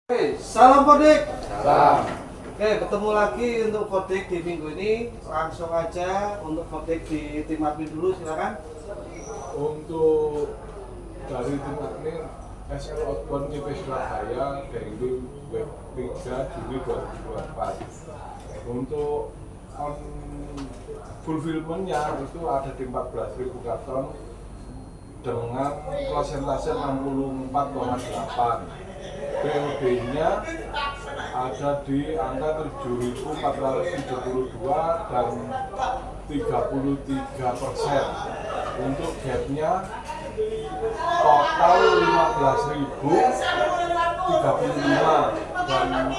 Oke, salam Kodik. Salam. Oke, ketemu lagi untuk Kodik di minggu ini. Langsung aja untuk Kodik di tim admin dulu, silakan. Untuk dari tim admin SL Outbound CP Surabaya dari web 3 Juli 2024. Untuk fulfillment-nya itu ada di 14.000 karton dengan persentase 64,8. POD-nya ada di angka 7.472 dan 33%. Untuk gap-nya total 15.035 dan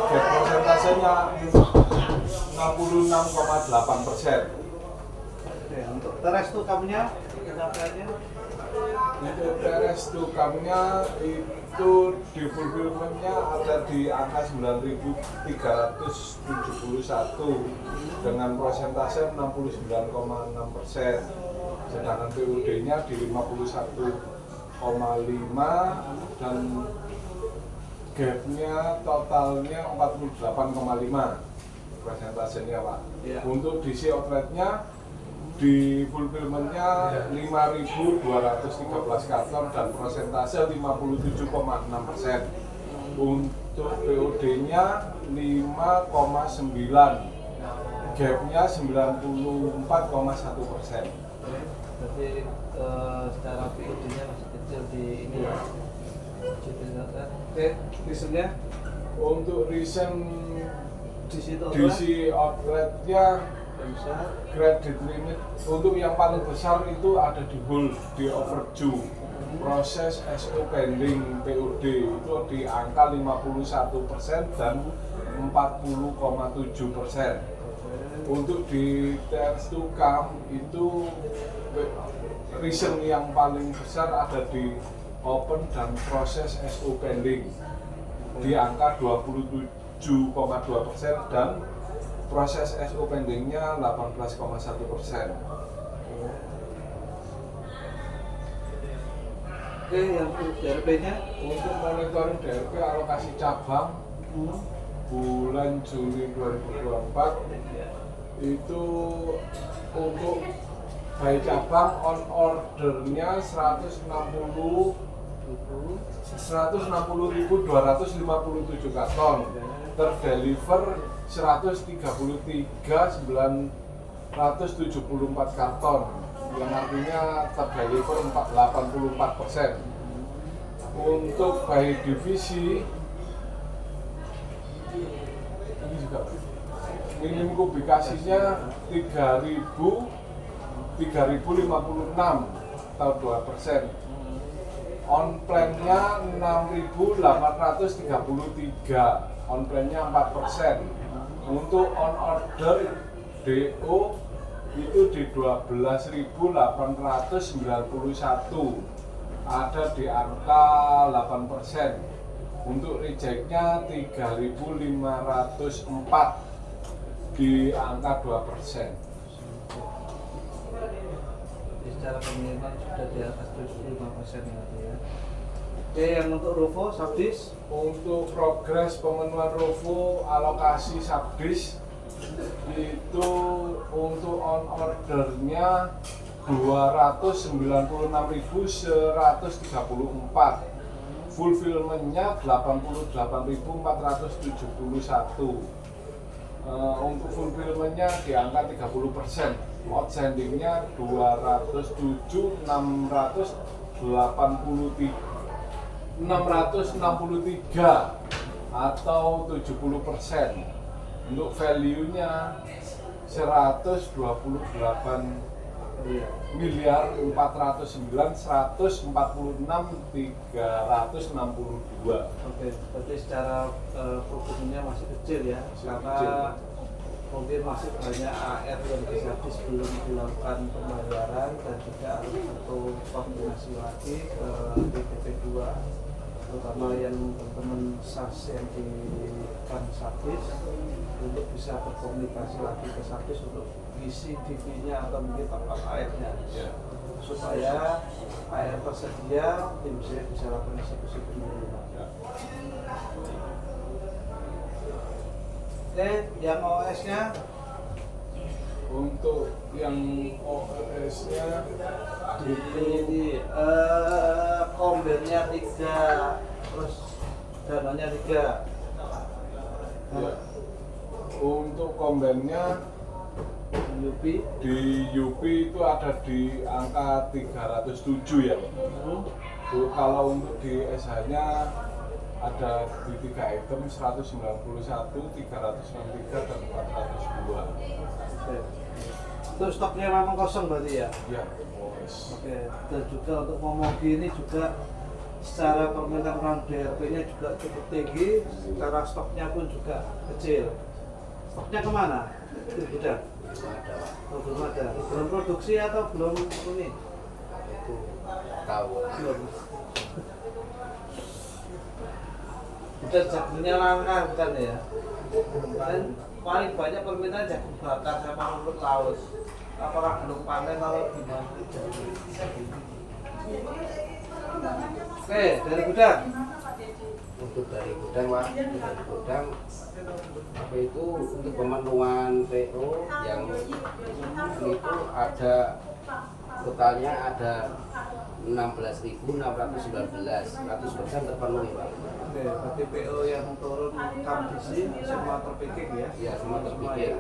gap persentasenya 66,8%. Oke, untuk teres tuh kamunya penyampaiannya. Untuk teres tukamnya itu di fulfillment-nya ada di angka 9.371 dengan persentase 69,6%. Sedangkan PUD-nya di 51,5 dan gap-nya totalnya 48,5 persentasenya, Pak. Ya. Untuk DC outlet-nya di fulfillment-nya 5.213 karton dan persentase 57,6%. Untuk POD-nya 5,9, gap-nya 94,1%. Berarti secara POD-nya masih kecil di ini ya. Oke, reasonnya Untuk reason di situ DC outlet-nya bisa. credit limit untuk yang paling besar itu ada di hold, di overdue. Proses SO pending POD itu di angka 51% dan 40,7%. Untuk di TRS to come itu reason yang paling besar ada di open dan proses SO pending di angka 27,2% dan proses SO pendingnya 18,1%. Oke, yang DRP-nya Untuk monitoring DRP alokasi cabang bulan Juli 2024 itu untuk by cabang on ordernya 160.257 karton, terdeliver 133.974 karton, yang artinya terdeliver 84%. Untuk by divisi ini juga minim kubikasinya 3.056 atau 2%. On plan-nya 6.833, on plan-nya 4%. Untuk on order DO itu di 12.891, ada di angka 8%. Untuk reject-nya 3.504 di angka 2%. secara pengiriman sudah di atas 75% ya. Oke, yang untuk ROFO, Sabdis Untuk progres pemenuhan ROFO alokasi Sabdis itu untuk on ordernya 296.134, fulfillment-nya 88.471. Untuk fulfillment-nya di angka 30%, outstanding-nya 663 atau 70%. Untuk value-nya 129.446.362. Oke, berarti secara volume-nya masih kecil ya, karena mungkin masih banyak AR yang bisa belum dilakukan pembayaran dan juga harus satu koordinasi lagi ke DPP 2, terutama yang teman-teman SAS yang di Sabdis untuk bisa berkomunikasi lagi ke Sabdis untuk isi DP-nya atau mungkin tempat airnya, supaya air tersedia tim saya bisa lakukan eksekusi penyelidikan. Yang OS-nya Untuk yang OS-nya ini kombennya 3, terus dananya 3. ya, untuk kombennya UP di UP itu ada di angka 307 ya Pak. Kalau untuk di SH-nya ada di 3 item 191, 363 dan 402. Oke. Itu stoknya memang kosong berarti ya? Ya, OS. Oke, dan juga untuk Momogi ini juga secara permintaan DRP-nya juga cukup tinggi, secara stoknya pun juga kecil. Stoknya kemana? Di gudang? Oh, belum ada. Belum produksi atau belum ini? Itu tahu. Belum. Udah jagonya langka bukan ya? Paling banyak permintaan jagung bakar sama rumput laut. Apakah belum panen atau gimana? Oke, dari gudang. Untuk dari gudang Pak, dari gudang apa itu untuk pemenuhan PO yang itu ada totalnya ada 16.619, 100% terpenuhi Pak. Oke, berarti PO yang turun kondisi semua terpikir ya? Ya semua terpikir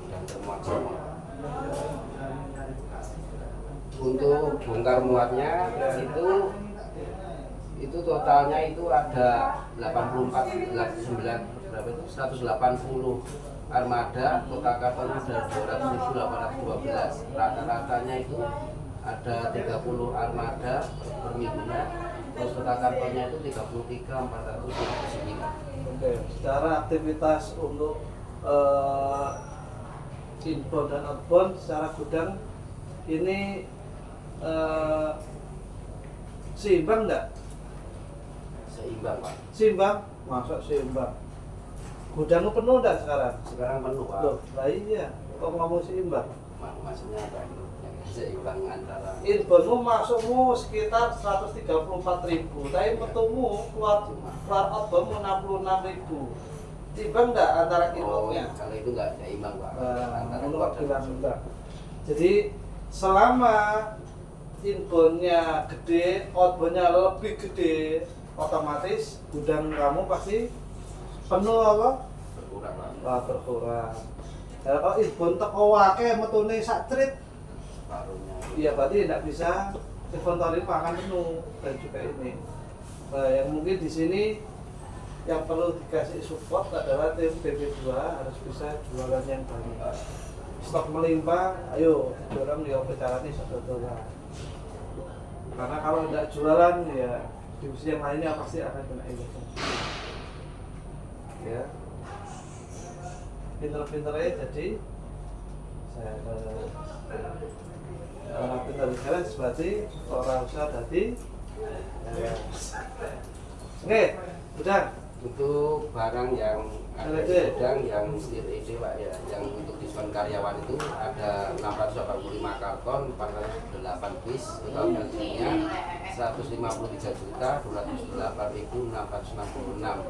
dan termuat semua. Untuk bongkar muatnya itu totalnya itu ada 84, 89 berapa itu 180 armada, total kartonnya ada 200.812. Rata-ratanya itu ada 30 armada per minggunya, terus total kartonnya itu 33.459. Oke, secara aktivitas untuk inbound dan outbound secara gudang ini seimbang enggak? Seimbang Pak. Seimbang? Masuk seimbang. Gudangmu penuh enggak sekarang? Sekarang penuh Pak. Loh, lah iya, kok ngomong seimbang? Maksudnya apa itu? Yang seimbang antara Inboundmu masukmu sekitar 134.000, tapi metumu keluar outboundmu 66.000. Timbang enggak antara inboundnya? kalau itu nggak seimbang Pak. Antara Menurut keluar dan bilang masuk. enggak. Jadi selama inboundnya gede, outboundnya lebih gede, otomatis gudang kamu pasti penuh apa? Berkurang Pak. Wah, berkurang. Nah, kalau inbound teko wake metune sak trit, Paruhnya. iya berarti tidak bisa inventory akan penuh dan juga ini. Nah, yang mungkin di sini yang perlu dikasih support adalah tim BP2 harus bisa jualan yang banyak. Stok melimpah, ayo dorong di operasi ini saudara. Karena kalau tidak jualan ya divisi yang lainnya pasti akan kena imbas. Ya, pinter-pinternya jadi saya kalau pinter jalan berarti orang usaha tadi. Ya. Oke, udah. Untuk barang yang ada di LED. gudang yang LED Pak ya, yang untuk diskon karyawan itu ada 685 karton, 408 bis, total gajinya 153.208.666.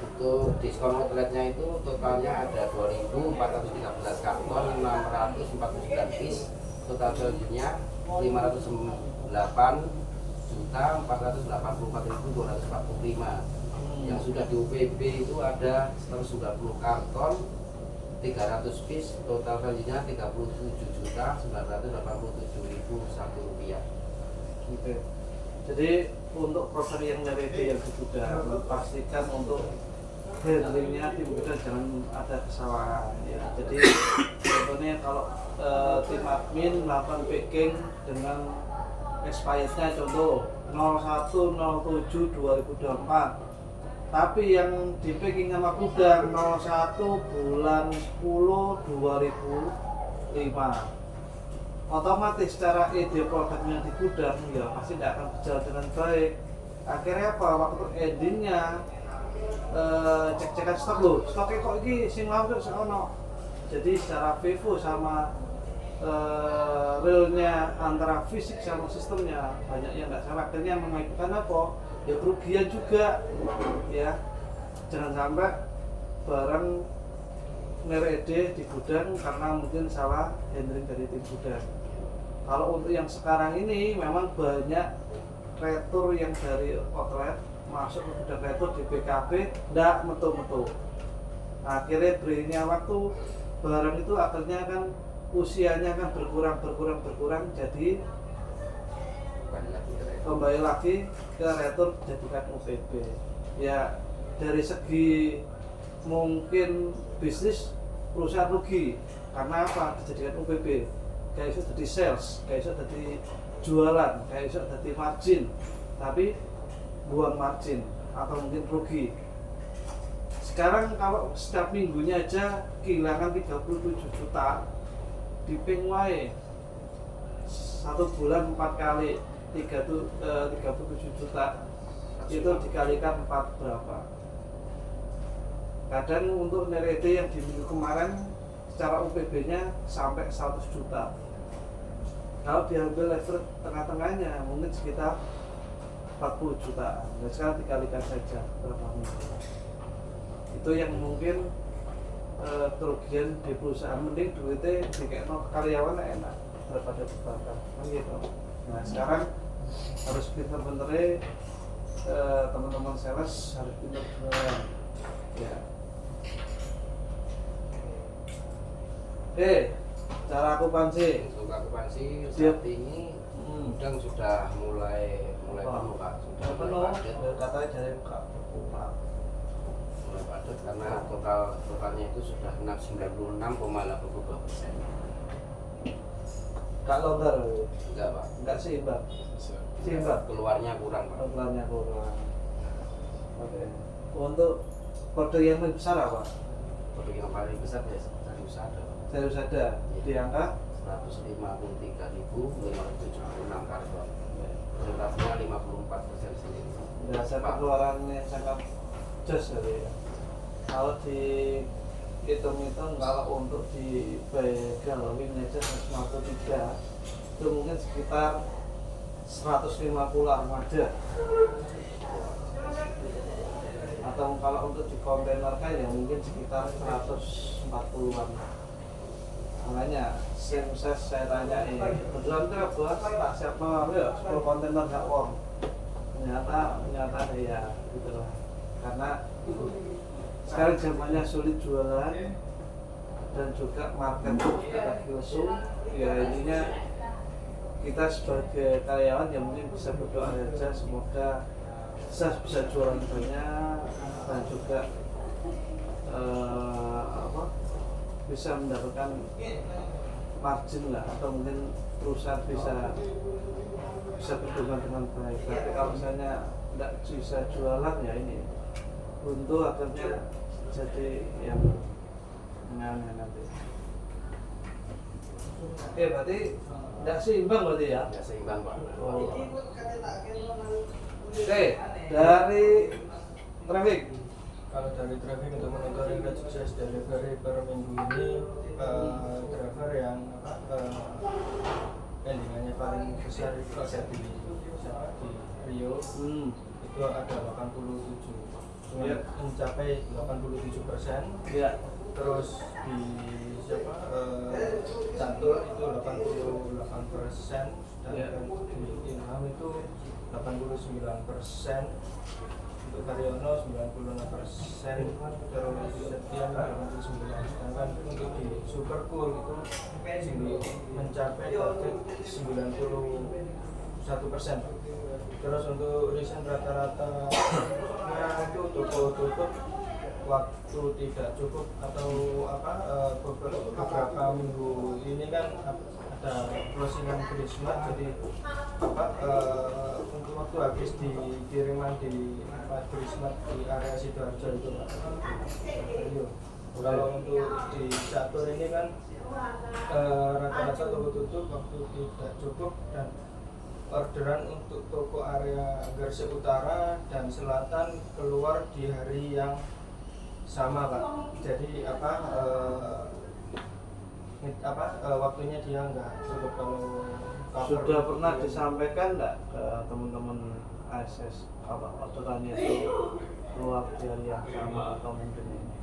Untuk diskon outletnya itu totalnya ada 2.413 karton, 649 bis, total gajinya 508.484.245. Yang sudah di UPB itu ada 190 karton, 300 piece, total gajinya 37.987.001 rupiah. Oke. Jadi untuk produk yang dari yang sudah pastikan untuk handlingnya tim kita jangan ada kesalahan ya. Jadi contohnya kalau tim admin melakukan packing dengan expirednya contoh 01/07/2024. Tapi yang di packing sama gudang 01/10/2005. Otomatis secara ide produknya di gudang ya pasti tidak akan berjalan dengan baik. Akhirnya apa? Waktu endingnya cek-cekan stok loh, stoknya kok ini sing langsung sekono. Jadi secara vivo sama realnya antara fisik sama sistemnya banyak yang nggak sama. Akhirnya mengakibatkan apa? Ya kerugian juga ya. Jangan sampai barang ngerede di gudang karena mungkin salah handling dari tim gudang. Kalau untuk yang sekarang ini memang banyak retur yang dari outlet masuk ke gudang retur di BKB ndak metu-metu. Akhirnya berinya waktu barang itu akhirnya kan usianya kan berkurang jadi kembali lagi ke retur jadikan UPB. Ya dari segi mungkin bisnis perusahaan rugi karena apa dijadikan UPB, kayak itu jadi sales, kayak itu jadi jualan, kayak itu jadi margin, tapi buang margin atau mungkin rugi. Sekarang kalau setiap minggunya aja kehilangan 37 juta di ping wae, 1 bulan 4 kali 37 juta itu dikalikan 4 berapa? Kadang untuk nerede yang di minggu kemarin secara UPB-nya sampai 100 juta. Kalau diambil level tengah-tengahnya mungkin sekitar 40 juta. Nah, sekarang dikalikan saja berapa minggu. Itu yang mungkin kerugian di perusahaan, mending duitnya dikekno karyawan enak daripada dibakar. Kan gitu. Nah, sekarang harus pinter-pinternya teman-teman sales harus pinter-pinter ya. Cara akupansi. Untuk akupansi saat ini gudang sudah mulai penuh Pak. Sudah Penuh. mulai padat. Katanya dari buka. Mulai padat karena totalnya itu sudah 96,82%. Gak longgar. Enggak Pak. Enggak seimbang. Seimbang. Keluarnya kurang Pak. Keluarnya kurang. Oke. Untuk kode yang lebih besar apa? Produk yang paling besar ya dari usaha Pak. Saya ada di angka 153.576 karton. Presentasinya 54% sendiri. dasar pengeluarannya sangat jos ya. Kalau dihitung-hitung kalau untuk di Galowin aja 153 itu mungkin sekitar 150 armada. Atau kalau untuk di kontainer kan ya mungkin sekitar 140-an. Makanya saya tanya kebetulan kan buat tak siapa ya 10 kontainer gak on. Ternyata ya gitulah. Karena sekarang zamannya sulit jualan dan juga market juga lagi lesu. Ya intinya kita sebagai karyawan yang mungkin bisa berdoa saja semoga bisa jualan banyak dan juga bisa mendapatkan margin lah atau mungkin perusahaan bisa berkembang dengan baik. Tapi kalau misalnya tidak bisa jualan ya ini buntu akhirnya jadi yang aneh nanti. Oke, berarti tidak seimbang berarti ya? Tidak seimbang Pak. Oh. Oke, dari traffic. Kalau dari traffic untuk monitoring rate sukses delivery per minggu ini, driver yang endingannya paling besar itu ada di Rio, itu ada 87, mencapai 87%. Ya. Terus di Cantul itu 88%, dan di Ilham itu 89%. Untuk Karyono 96%, terus Setia 89%, sedangkan untuk di Super Cool itu mencapai target 91%. Terus untuk recent rata-rata itu tutup waktu tidak cukup atau beberapa minggu ini kan ada closingan Christmas, jadi untuk waktu habis di kiriman di Christmas di area Sidoarjo itu Pak. Kalau untuk di Catur ini kan rata-rata toko tutup waktu tidak cukup, dan orderan untuk toko area Gresik Utara dan Selatan keluar di hari yang sama Pak. Jadi waktunya dia nggak cukup. Kalau Sudah pernah disampaikan enggak ke teman-teman ASS orderannya itu keluar di hari yang sama atau mungkin ini?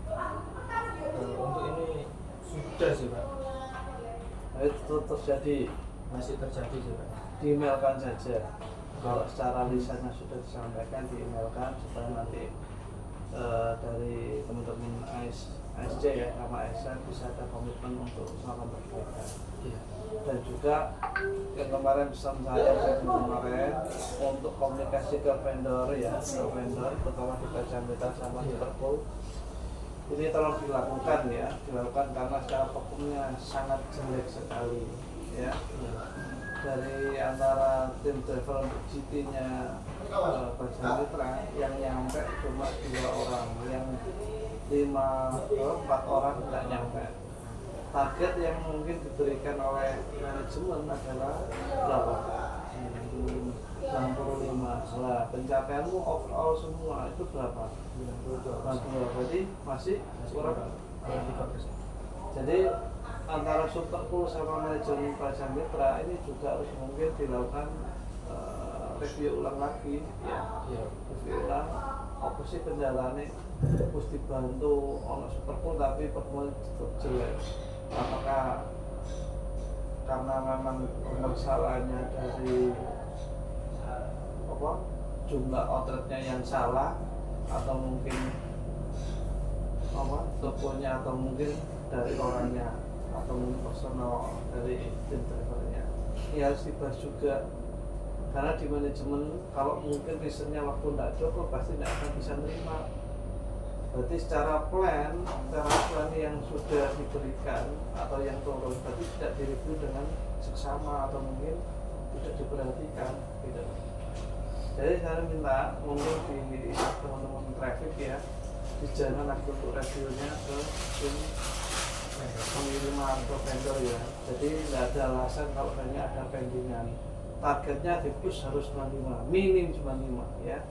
Untuk ini sudah sih Pak, Nah, itu terjadi, masih terjadi sih Pak. di-emailkan saja. Kalau secara lisannya sudah disampaikan, di-emailkan supaya nanti dari teman-teman ASC ya sama ASN bisa ada komitmen untuk melakukan perbaikan. Iya. Dan juga yang kemarin pesan saya kemarin untuk komunikasi ke vendor ya, ke vendor terutama di Pajamita sama Liverpool, ini tolong dilakukan ya, dilakukan karena secara hukumnya sangat jelek sekali ya. Dari antara tim travel GT-nya Pajamita yang nyampe cuma 2 orang, yang 4 orang tidak nyampe. Target yang mungkin diberikan oleh manajemen adalah berapa? 65. Nah, pencapaianmu overall semua itu berapa? 62. Berarti masih kurang 3%. Jadi antara Superpool sama manajemen Pajamita ini juga harus mungkin dilakukan review ulang lagi ya. Review ulang apa sih kendalanya, harus dibantu oleh Superpool tapi performa tetap jelek. Apakah karena memang permasalahannya dari jumlah outletnya yang salah, atau mungkin tokonya, atau mungkin dari orangnya, atau mungkin personal dari tim drivernya. Ini harus dibahas juga karena di manajemen kalau mungkin reasonnya waktu tidak cukup pasti tidak akan bisa nerima. Berarti secara plan yang sudah diberikan atau yang turun berarti tidak direview dengan seksama atau mungkin tidak diperhatikan gitu. Jadi saya minta mungkin di teman-teman traffic ya, dijangan lagi untuk reviewnya ke tim pengiriman atau vendor ya. Jadi tidak ada alasan kalau hanya ada pendingan. Targetnya di push harus 95, minim 95 ya.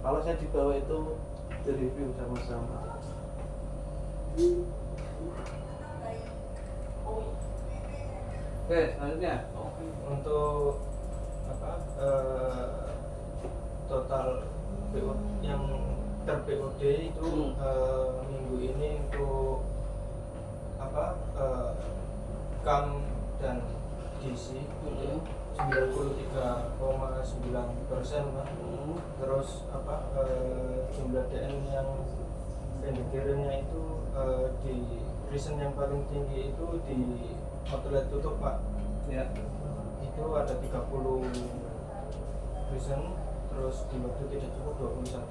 Kalau saya di bawah itu direview sama-sama. Oke, selanjutnya Untuk total PO yang ter-POD itu minggu ini untuk CAM dan DC 93,9%, Pak. Terus jumlah DN yang pendikirannya itu di reason yang paling tinggi itu di outlet tutup, Pak. ya. Itu ada 30 reason, terus di waktu tidak cukup 21.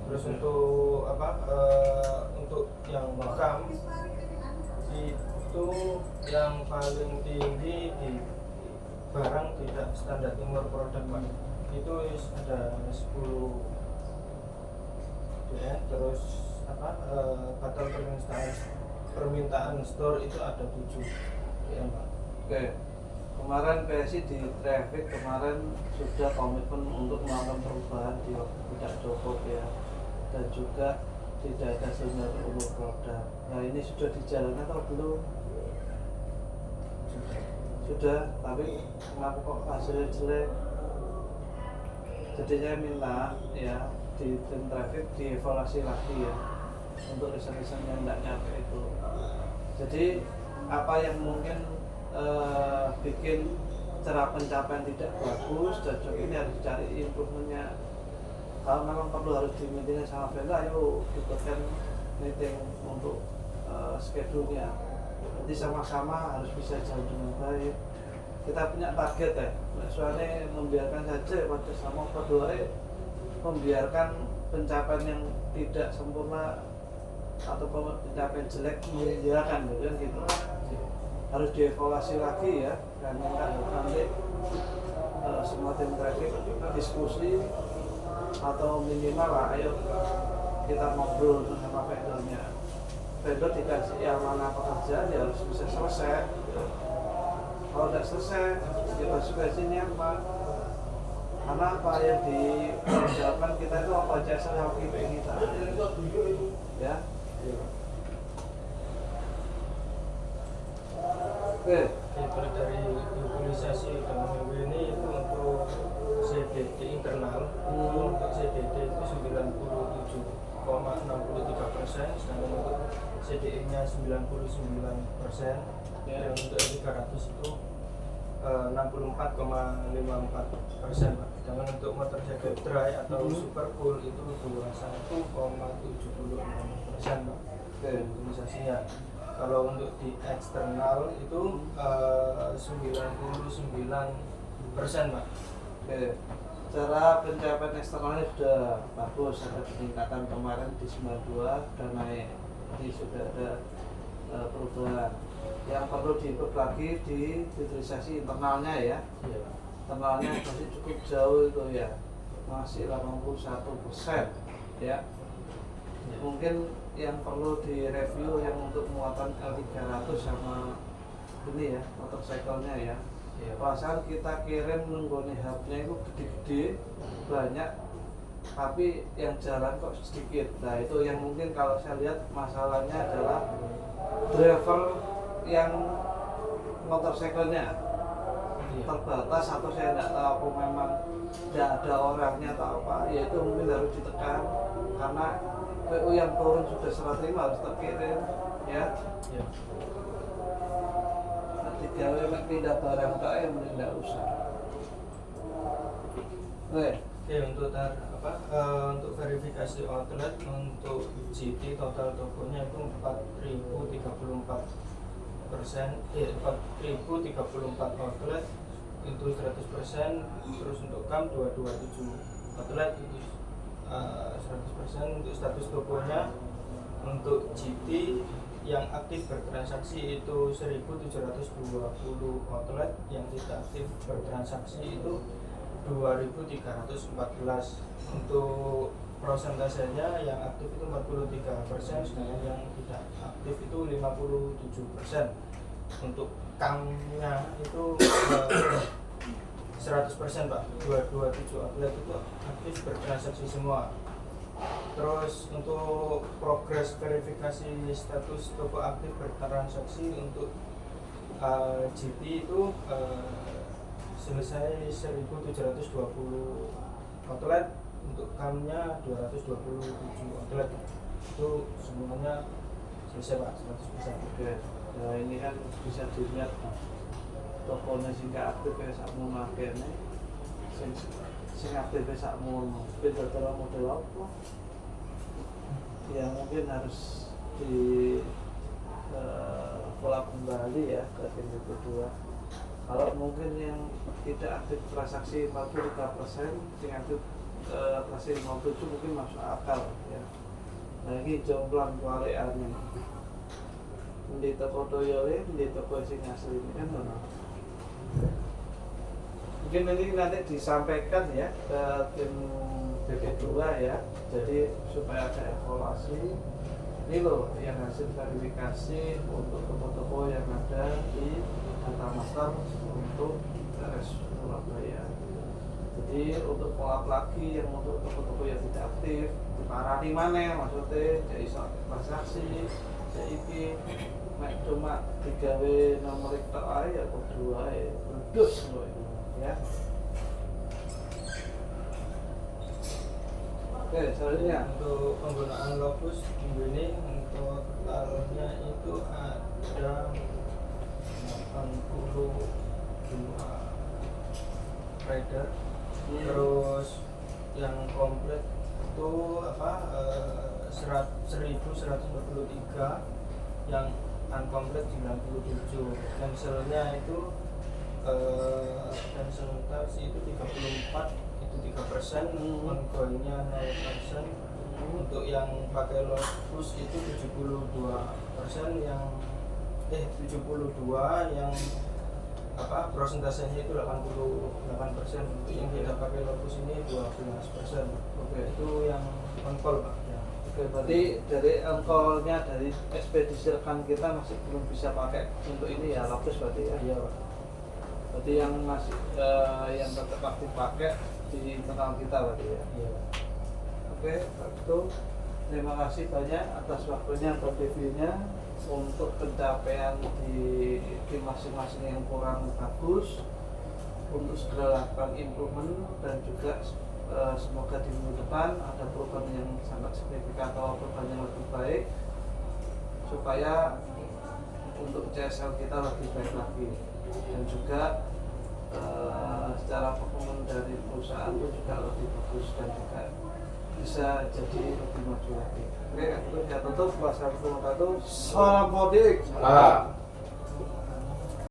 Terus untuk untuk yang makam itu yang paling tinggi di barang tidak standar timur produk, Pak. Itu ada 10 ya. Terus batal permintaan store itu ada 7 ya, Pak. Oke. Kemarin PSI di traffic kemarin sudah komitmen untuk melakukan perubahan di waktu tidak cukup ya, dan juga tidak ada senior umur produk. Nah ini sudah dijalankan atau belum? Sudah, tapi kenapa kok hasilnya jelek? Jadi saya minta ya di tim traffic dievaluasi lagi ya untuk reason-reason yang tidak nyampe itu. Jadi apa yang mungkin bikin cara pencapaian tidak bagus dan juga ini harus dicari improvementnya. Kalau memang perlu harus di-meeting sama vendor, ayo buatkan meeting untuk schedule-nya. Nanti sama-sama harus bisa jalan dengan baik. Kita punya target ya, soalnya membiarkan saja pada sama berdua membiarkan pencapaian yang tidak sempurna atau pencapaian jelek membiarkan gitu. Harus dievaluasi lagi ya, dan nanti semua tim traffic diskusi atau minimal lah, ayo kita ngobrol sama vendornya. Vendor dikasih yang mana pekerjaan ya harus bisa selesai. Kalau tidak selesai, ya konsekuensinya apa? Karena apa yang diperjalanan kita itu apa jasa sama KPI kita, ya. Oke. Jadi dari mobilisasi dalam minggu ini itu untuk CDD internal, untuk CDD itu 97,63%. sedangkan untuk CDI-nya 99%, Ya. dan untuk E300 itu 64,54%, Pak. Sedangkan untuk motor jacket dry atau super cool itu 21,76%, Pak. Oke. Utilisasinya. Kalau untuk di eksternal itu 99%, Pak. Oke. Cara pencapaian eksternalnya sudah bagus, ada peningkatan kemarin di 92 dan naik. Ini sudah ada perubahan. Yang perlu diimprove lagi di utilisasi internalnya ya. Iya, Pak. Internalnya masih cukup jauh itu ya, masih 81% ya. Mungkin yang perlu direview yang untuk muatan L300 sama ini ya, motorcycle-nya ya. Iya, Pak. Perasaan kita kirim nenggone hubnya itu gede-gede banyak, tapi yang jalan kok sedikit. Nah itu yang mungkin kalau saya lihat masalahnya adalah driver yang motorcycle-nya Iya. terbatas, atau saya tidak tahu apa memang tidak ada orangnya atau apa, ya itu mungkin harus ditekan karena PU yang turun sudah serah terima harus terkirim ya. Iya. Ketika memang pindah barang tak ya mending tidak usah. Oke. Oke, untuk untuk verifikasi outlet untuk GT total tokonya itu 4.034%, 4.034 outlet itu 100%, terus untuk KAM 227 outlet itu 100%. Untuk status tokonya untuk GT yang aktif bertransaksi itu 1.720 outlet, yang tidak aktif bertransaksi itu 2.314. Untuk prosentasenya yang aktif itu 43%, sedangkan yang tidak aktif itu 57%. Untuk KAM-nya itu 100%, Pak. 227 outlet itu aktif bertransaksi semua. Terus untuk progres verifikasi status toko aktif bertransaksi untuk GT itu selesai 1.720 outlet, untuk KAM-nya 227 outlet. Itu semuanya selesai, Pak, 100%. Oke. Nah ini kan bisa dilihat tokonya sing aktif ya sakmono akene, sing aktif ya sakmono. Beda cara model apa? Ya mungkin harus di pola kembali ya ke tim kedua. Kalau mungkin yang tidak aktif transaksi 43%, yang aktif transaksi 57 mungkin masuk akal ya. Nah ini jomplang kuareane. Di toko Toyole, di toko sing asli ini kan mana? Mungkin nanti disampaikan ya ke tim BP2 ya. Jadi supaya ada evaluasi. Ini loh yang hasil verifikasi untuk toko-toko yang ada di data master untuk RS Surabaya. Jadi untuk follow up lagi yang untuk toko-toko yang tidak aktif, diparani mana maksudnya jadi transaksi, CIP, cuma digawe nomor itu aja ya kedua ya berdus loh ya. Oke, selanjutnya untuk penggunaan Lotus minggu ini untuk totalnya itu ada 82 rider. Terus yang komplit itu 1143, yang uncomplet 97. Cancelnya itu cancel taksi itu 34, itu 3%, ongoingnya 0%. Untuk yang pakai Lotus itu 72%, yang 72 yang prosentasenya itu 88%. Untuk yang tidak pakai Lotus ini 12%. oke. Itu yang on call, Pak. Ya. Oke, berarti dari engkolnya dari ekspedisi rekan kita masih belum bisa pakai untuk ini ya Lotus berarti ya. Iya, Pak. Berarti yang masih yang tetap aktif pakai di internal kita berarti ya. Iya, Pak. Oke, itu terima kasih banyak atas waktunya atau reviewnya untuk pencapaian di masing-masing yang kurang bagus untuk segera lakukan improvement dan juga semoga di minggu depan ada perubahan yang sangat signifikan atau perubahan yang lebih baik supaya untuk CSL kita lebih baik lagi, dan juga secara performa dari perusahaan itu juga lebih bagus dan juga bisa jadi lebih maju lagi. Oke, itu saya tutup. Wassalamualaikum warahmatullahi wabarakatuh. Salam mudik.